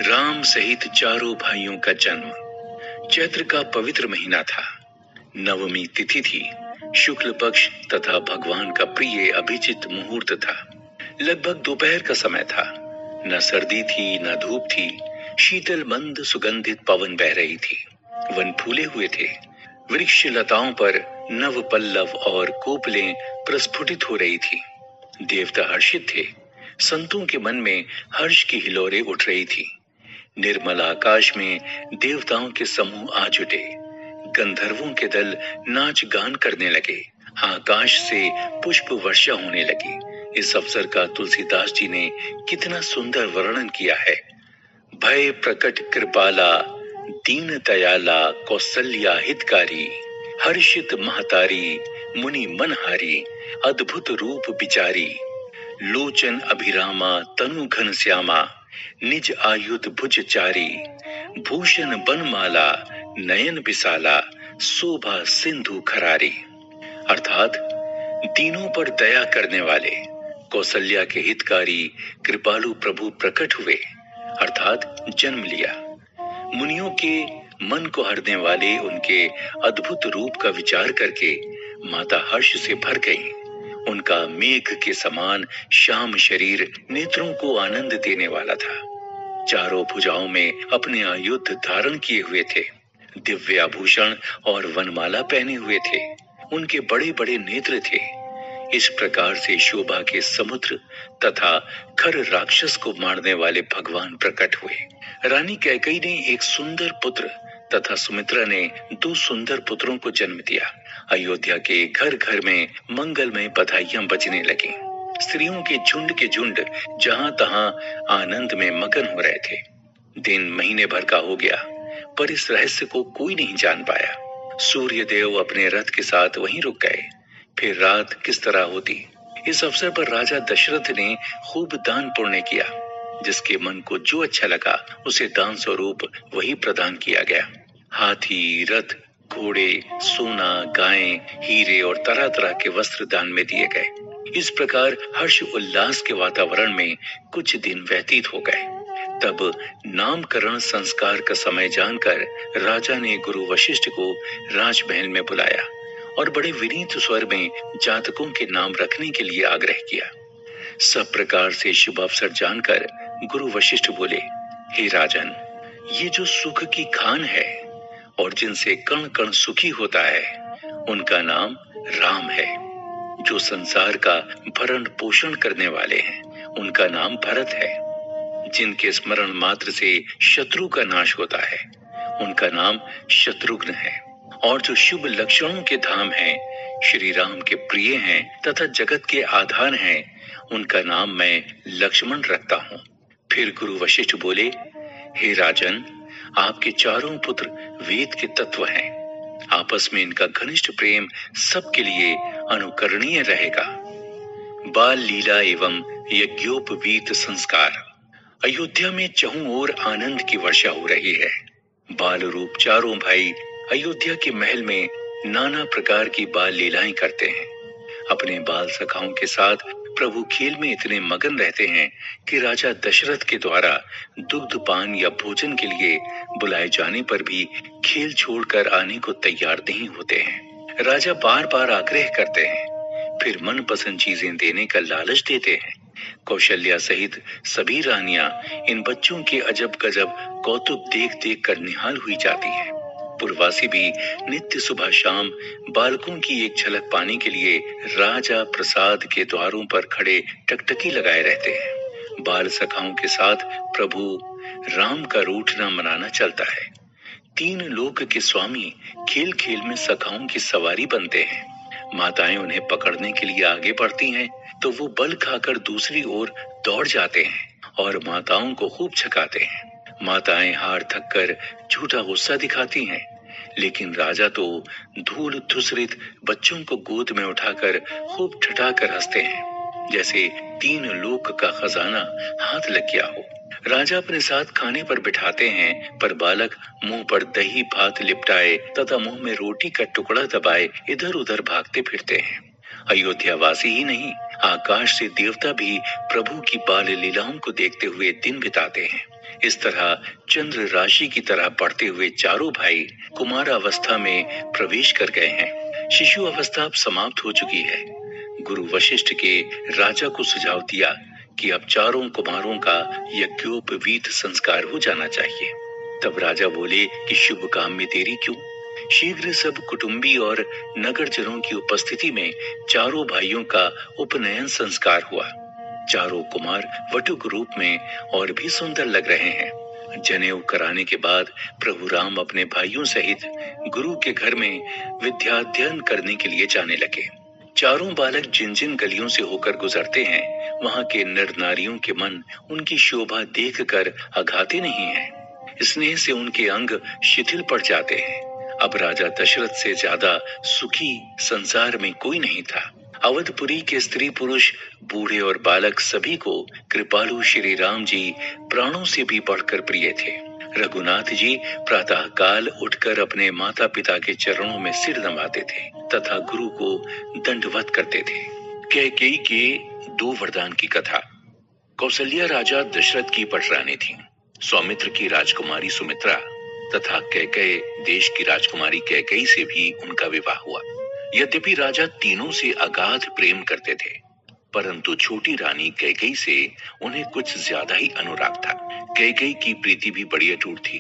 राम सहित चारों भाइयों का जन्म। चैत्र का पवित्र महीना था। नवमी तिथि थी। शुक्ल पक्ष तथा भगवान का प्रिय अभिजित मुहूर्त था। लगभग दोपहर का समय था। न सर्दी थी न धूप थी। शीतल मंद सुगंधित पवन बह रही थी। वन फूले हुए थे। वृक्ष लताओं पर नव पल्लव और कोपलें प्रस्फुटित हो रही थी। देवता हर्षित थे। संतों के मन में हर्ष की हिलोरें उठ रही थी। निर्मल आकाश में देवताओं के समूह आ जुटे। गंधर्वों के दल नाच गान करने लगे। आकाश से पुष्प वर्षा होने लगी। इस अवसर का तुलसीदास जी ने कितना सुंदर वर्णन किया है। भय प्रकट कृपाला दीन दयाला कौसल्या हितकारी, हर्षित महतारी मुनि मनहारी, अद्भुत रूप बिचारी, लोचन अभिरामा तनु घन श्यामा, निज आयुध भुज चारी, भूषण बनमाला नयन विशाला, शोभा सिंधु खरारी। अर्थात दीनों पर दया करने वाले कौसल्या के हितकारी कृपालु प्रभु प्रकट हुए, अर्थात जन्म लिया। मुनियों के मन को हरने वाले उनके अद्भुत रूप का विचार करके माता हर्ष से भर गई। उनका मेघ के समान श्याम शरीर नेत्रों को आनंद देने वाला था। चारों भुजाओं में अपने आयुध धारण किए हुए थे। दिव्य आभूषण और वनमाला पहने हुए थे। उनके बड़े बड़े नेत्र थे। इस प्रकार से शोभा के समुद्र तथा खर राक्षस को मारने वाले भगवान प्रकट हुए। रानी कैकेयी ने एक सुंदर पुत्र तथा सुमित्रा ने 2 सुंदर पुत्रों को जन्म दिया। अयोध्या के घर घर में मंगलमय बधाइयां बजने लगी। स्त्रियों के झुंड जहां तहां आनंद में मगन हो रहे थे। दिन महीने भर का हो गया, पर इस रहस्य को कोई नहीं जान पाया। सूर्य देव अपने रथ के साथ वहीं रुक गए। फिर रात किस तरह होती। इस अवसर पर राजा दशरथ ने खूब दान पुण्य किया। जिसके मन को जो अच्छा लगा उसे दान स्वरूप वही प्रदान किया गया। हाथी, रथ, घोड़े, सोना, गायें, हीरे और तरह तरह के वस्त्र दान में दिए गए। इस प्रकार हर्ष उल्लास के वातावरण में कुछ दिन व्यतीत हो गए। तब नामकरण संस्कार का समय जानकर राजा ने गुरु वशिष्ठ को राजमहल में बुलाया और बड़े विनीत स्वर में जातकों के नाम रखने के लिए आग्रह किया। सब प्रकार से शुभ अवसर जानकर गुरु वशिष्ठ बोले, हे राजन, ये जो सुख की खान है और जिनसे कण कण सुखी होता है, उनका नाम राम है। जो संसार का भरण पोषण करने वाले हैं, उनका नाम भरत है। जिनके स्मरण मात्र से शत्रु का नाश होता है, उनका नाम शत्रुघ्न है। और जो शुभ लक्षणों के धाम हैं, श्री राम के प्रिय हैं तथा जगत के आधार हैं, उनका नाम मैं लक्ष्मण रखता हूँ। फिर गुरु वशिष्ठ बोले, हे राजन, आपके चारों पुत्र वेद के तत्व हैं। आपस में इनका घनिष्ठ प्रेम सबके लिए अनुकरणीय रहेगा। बाल लीला एवं यज्ञोपवीत संस्कार। अयोध्या में चहुं ओर आनंद की वर्षा हो रही है। बाल रूप चारों भाई अयोध्या के महल में नाना प्रकार की बाल लीलाएं करते हैं। अपने बाल सखाओं के साथ प्रभु खेल में इतने मगन रहते हैं कि राजा दशरथ के द्वारा दुग्ध पान या भोजन के लिए बुलाए जाने पर भी खेल छोड़कर आने को तैयार नहीं होते हैं। राजा बार बार आग्रह करते हैं, फिर मनपसंद चीजें देने का लालच देते हैं। कौशल्या सहित सभी रानियां इन बच्चों के अजब गजब कौतुक देख देख कर निहाल हुई जाती हैं। पुरवासी भी नित्य सुबह शाम बालकों की एक झलक पाने के लिए राजा प्रसाद के द्वारों पर खड़े टकटकी लगाए रहते हैं। बाल सखाओं के साथ प्रभु राम का रूठना मनाना चलता है। 3 लोक के स्वामी खेल खेल में सखाओं की सवारी बनते हैं। माताएं उन्हें पकड़ने के लिए आगे बढ़ती हैं तो वो बल खाकर दूसरी ओर दौड़ जाते हैं और माताओं को खूब छकाते हैं। माताएं हार थक कर झूठा गुस्सा दिखाती हैं, लेकिन राजा तो धूल धूसरित बच्चों को गोद में उठाकर खूब ठठाकर हंसते हैं, जैसे 3 लोक का खजाना हाथ लग गया हो। राजा अपने साथ खाने पर बिठाते हैं, पर बालक मुंह पर दही भात लिपटाए तथा मुंह में रोटी का टुकड़ा दबाए इधर उधर भागते फिरते हैं। अयोध्या वासी ही नहीं, आकाश से देवता भी प्रभु की बाल लीलाओं को देखते हुए दिन बिताते हैं। इस तरह चंद्र राशि की तरह बढ़ते हुए चारों भाई कुमार अवस्था में प्रवेश कर गए हैं। शिशु अवस्था अब समाप्त हो चुकी है। गुरु वशिष्ठ के राजा को सुझाव दिया कि अब चारों कुमारों का यज्ञोपवीत संस्कार हो जाना चाहिए। तब राजा बोले कि शुभ काम में देरी क्यों? शीघ्र सब कुटुंबी और नगरजनों की उपस्थिति में चारों भाइयों का उपनयन संस्कार हुआ। चारों कुमार वटुक रूप में और भी सुंदर लग रहे हैं। जनेऊ कराने के बाद प्रभु राम अपने भाइयों सहित गुरु के घर में विद्याध्ययन करने के लिए जाने लगे। चारों बालक जिन जिन गलियों से होकर गुजरते हैं, वहां के नर नारियों के मन उनकी शोभा देखकर अघाते नहीं हैं। स्नेह से उनके अंग शिथिल पड़ जाते हैं। अब राजा दशरथ से ज्यादा सुखी संसार में कोई नहीं था। अवधपुरी के स्त्री पुरुष, बूढ़े और बालक सभी को कृपालु श्री राम जी प्राणों से भी बढ़कर प्रिय थे। रघुनाथ जी प्रातः काल उठकर अपने माता पिता के चरणों में सिर नवाते थे तथा गुरु को दंडवत करते थे। कैकेयी के 2 वरदान की कथा। कौशल्या राजा दशरथ की पटरानी थी। सौमित्र की राजकुमारी सुमित्रा तथा कैकेयी देश की राजकुमारी कैकेयी से भी उनका विवाह हुआ। यद्यपि राजा तीनों से अगाध प्रेम करते थे, परंतु छोटी रानी कैकेयी से उन्हें कुछ ज्यादा ही अनुराग था। कैकेयी की प्रीति भी बड़ी अटूट थी।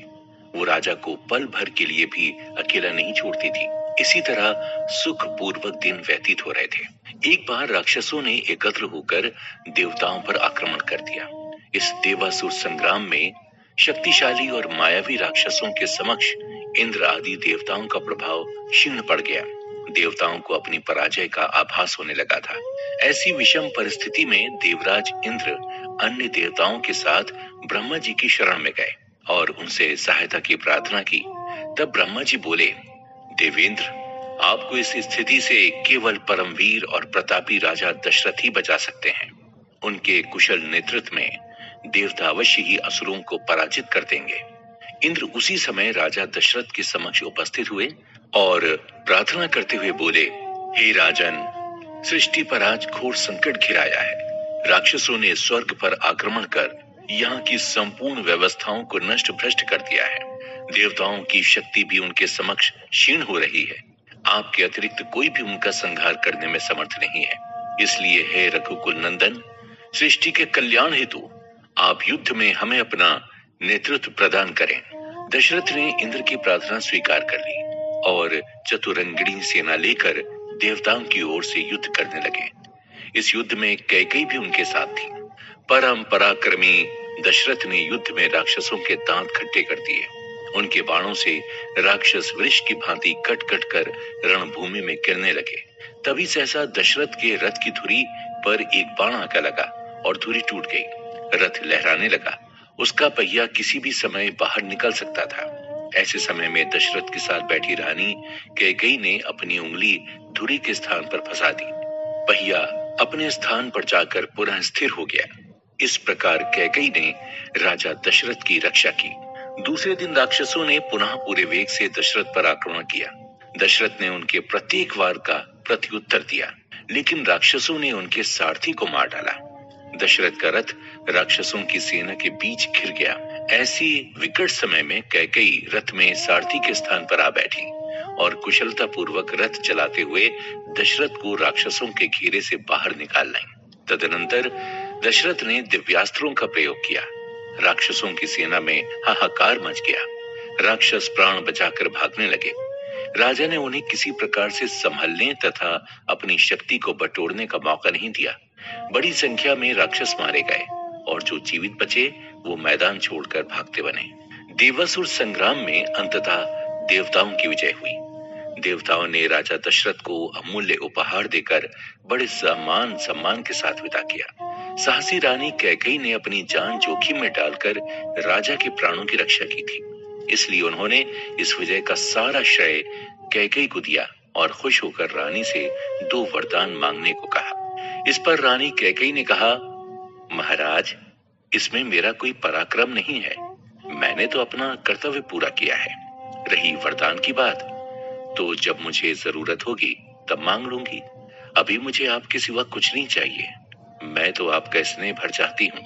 वो राजा को पल भर के लिए भी अकेला नहीं छोड़ती थी। इसी तरह सुख पूर्वक दिन व्यतीत हो रहे थे। एक बार राक्षसों ने एकत्र होकर देवताओं पर आक्रमण कर दिया। इस देवासुर संग्राम में शक्तिशाली और मायावी राक्षसों के समक्ष इंद्र आदि देवताओं का प्रभाव क्षीण पड़ गया। देवताओं को अपनी पराजय का आभास होने लगा था। ऐसी विषम परिस्थिति में देवराज इंद्र अन्य देवताओं के साथ ब्रह्मा जी की शरण में गए और उनसे सहायता की प्रार्थना की। तब ब्रह्मा जी बोले, देवेंद्र, आपको इस स्थिति से केवल परमवीर और प्रतापी राजा दशरथ ही बचा सकते हैं। उनके कुशल नेतृत्व में देवता अवश्य ही असुरों को पराजित कर देंगे। इंद्र उसी समय राजा दशरथ के समक्ष उपस्थित हुए और प्रार्थना करते हुए बोले, हे राजन, सृष्टि पर आज घोर संकट घिराया है। राक्षसों ने स्वर्ग पर आक्रमण कर यहाँ की संपूर्ण व्यवस्थाओं को नष्ट भ्रष्ट कर दिया है। देवताओं की शक्ति भी उनके समक्ष क्षीण हो रही है। आपके अतिरिक्त कोई भी उनका संहार करने में समर्थ नहीं है। इसलिए हे रघुकुल नंदन, सृष्टि के कल्याण हेतु आप युद्ध में हमें अपना नेतृत्व प्रदान करें। दशरथ ने इंद्र की प्रार्थना स्वीकार कर ली और चतुरंगिणी सेना लेकर देवताओं की ओर से युद्ध करने लगे। इस युद्ध में कैकेयी भी उनके साथ थी। परम पराक्रमी दशरथ ने युद्ध में राक्षसों के दांत खट्टे कर दिए। उनके बाणों से राक्षस वृक्ष की भांति कट कट कर रणभूमि में गिरने लगे। तभी सहसा दशरथ के रथ की धुरी पर एक बाण आकर लगा और धुरी टूट गई। रथ लहराने लगा। उसका पहिया किसी भी समय बाहर निकल सकता था। ऐसे समय में दशरथ के साथ बैठी रानी कैकेयी ने अपनी उंगली धुरी के स्थान पर फंसा दी। पहिया अपने स्थान पर जाकर पुनः स्थिर हो गया। इस प्रकार कैकेयी ने राजा दशरथ की रक्षा की। दूसरे दिन राक्षसों ने पुनः पूरे वेग से दशरथ पर आक्रमण किया। दशरथ ने उनके प्रत्येक वार का प्रत्युत्तर दिया, लेकिन राक्षसों ने उनके सारथी को मार डाला। दशरथ का रथ राक्षसों की सेना के बीच घिर गया। ऐसी विकट समय में कैकेयी रथ में सारथी के स्थान पर आ बैठी और कुशलता पूर्वक रथ चलाते हुए दशरथ को राक्षसों के घेरे से बाहर निकाल लाई। तदनंतर दशरथ ने दिव्यास्त्रों का प्रयोग किया। राक्षसों की सेना में हाहाकार मच गया। राक्षस प्राण बचाकर भागने लगे। राजा ने उन्हें किसी प्रकार से संभलने तथा अपनी शक्ति को बटोरने का मौका नहीं दिया। बड़ी संख्या में राक्षस मारे गए और जो जीवित बचे वो मैदान छोड़कर भागते बने। देवासुर संग्राम में अंततः देवताओं की विजय हुई। देवताओं ने राजा दशरथ को अमूल्य उपहार देकर बड़े सम्मान के साथ विदा किया। साहसी रानी कैकेयी ने अपनी जान जोखिम में डालकर राजा के प्राणों की रक्षा की थी। इसलिए उन्होंने इस विजय का सारा श्रेय कैकेयी को दिया और खुश होकर रानी से 2 वरदान मांगने को कहा। इस पर रानी कैकेयी ने कहा, महाराज, इसमें मेरा कोई पराक्रम नहीं है। मैंने तो अपना कर्तव्य पूरा किया है। रही वरदान की बात, तो जब मुझे जरूरत होगी तब मांग लूंगी। अभी मुझे आपके सिवा कुछ नहीं चाहिए। मैं तो आपका स्नेह भर चाहती हूँ।